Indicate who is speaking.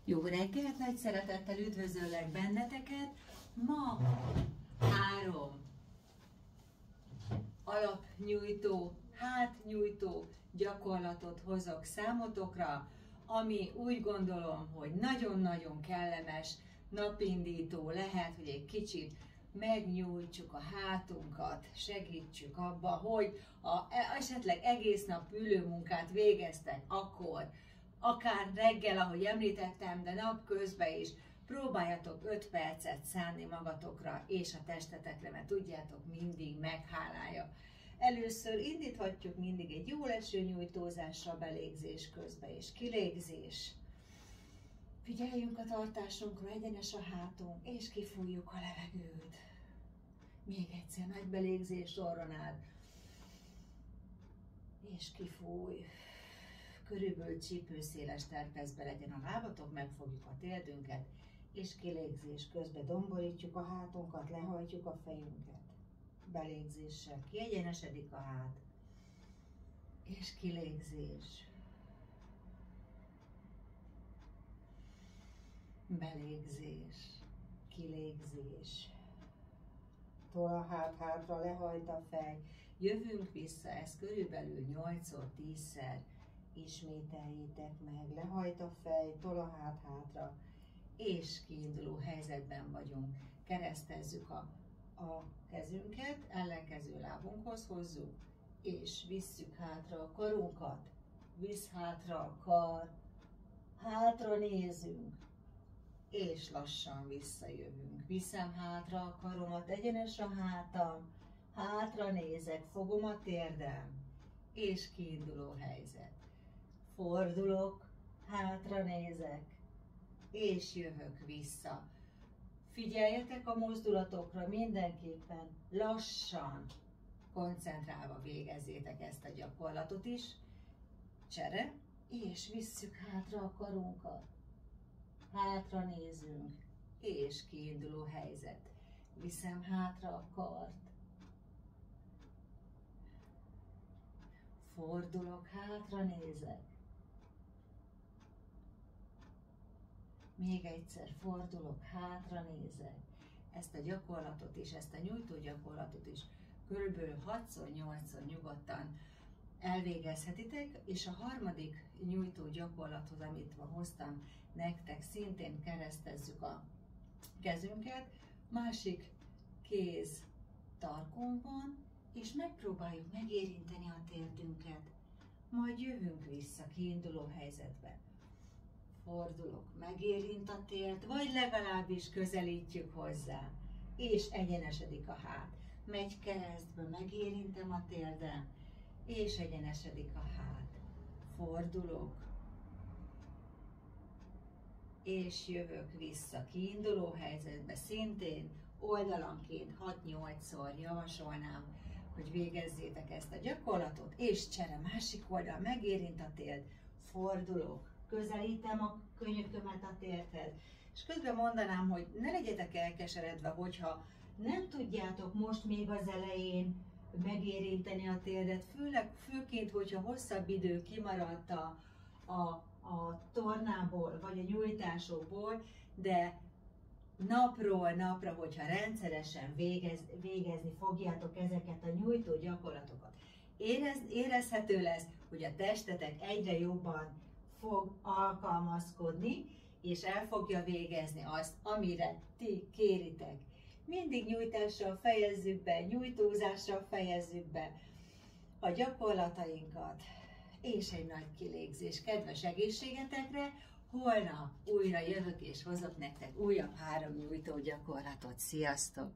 Speaker 1: Jó reggelt, nagy szeretettel üdvözöllek benneteket. Ma 3 alapnyújtó, hátnyújtó gyakorlatot hozok számotokra, ami úgy gondolom, hogy nagyon-nagyon kellemes, napindító lehet, hogy egy kicsit megnyújtsuk a hátunkat, segítsük abba, hogy ha esetleg egész nap ülőmunkát végeztek, akkor akár reggel, ahogy említettem, de napközben is próbáljatok 5 percet szánni magatokra és a testetekre, mert tudjátok, mindig meghálálja. Először indíthatjuk mindig egy jó leső nyújtózásra belégzés közben és kilégzés. Figyeljünk a tartásunkra, egyenes a hátunk, és kifújjuk a levegőt. Még egyszer nagy belégzés orron át. És kifúj. Körülbelül csípőszéles terpezbe legyen a lábatok, megfogjuk a térdünket, és kilégzés közben domborítjuk a hátunkat, lehajtjuk a fejünket. Belégzéssel kiegyenesedik a hát, és kilégzés. Belégzés, kilégzés. Tol a hát hátra, lehajt a fej. Jövünk vissza, ez körülbelül 8-10-szer. Ismételjétek meg, lehajt a fej, tol a hát hátra, és kiinduló helyzetben vagyunk. Keresztezzük a kezünket, ellenkező lábunkhoz hozzuk, és visszük hátra a karunkat, visz hátra a kar, hátra nézünk, és lassan visszajövünk. Viszem hátra a karomat, egyenes a hátam, hátra nézek, fogom a térdem, és kiinduló helyzet. Fordulok, hátra nézek, és jövök vissza. Figyeljetek a mozdulatokra, mindenképpen lassan, koncentrálva végezzétek ezt a gyakorlatot is. Csere, és visszük hátra a karunkat. Hátra nézünk, és kiinduló helyzet. Viszem hátra a kart. Fordulok, hátra nézek. Még egyszer fordulok, hátra nézek. Ezt a gyakorlatot is, ezt a nyújtó gyakorlatot is körülbelül 6-8-szor nyugodtan elvégezhetitek, és a harmadik nyújtó gyakorlathoz, amit ma hoztam nektek, szintén keresztezzük a kezünket, másik kéz tarkunkon, és megpróbáljuk megérinteni a térdünket. Majd jövünk vissza kiinduló helyzetbe. Fordulok, megérint a térd, vagy legalábbis közelítjük hozzá, és egyenesedik a hát. Megy keresztbe, megérintem a térdem, és egyenesedik a hát. Fordulok, és jövök vissza kiinduló helyzetbe, szintén oldalanként 6-8-szor javasolnám, hogy végezzétek ezt a gyakorlatot, és csere, másik oldal, megérint a térd, fordulok, közelítem a könyökömet a térdhez, és közben mondanám, hogy ne legyetek elkeseredve, hogyha nem tudjátok most még az elején megérinteni a térdet, főként, hogyha hosszabb idő kimaradt a tornából, vagy a nyújtásokból, de napról napra, hogyha rendszeresen végezni fogjátok ezeket a nyújtó gyakorlatokat, érezhető lesz, hogy a testetek egyre jobban fog alkalmazkodni, és el fogja végezni azt, amire ti kéritek. Mindig nyújtással fejezzük be, nyújtózással fejezzük be a gyakorlatainkat, és egy nagy kilégzés. Kedves egészségetekre, holnap újra jövök és hozok nektek újabb 3 nyújtó gyakorlatot. Sziasztok!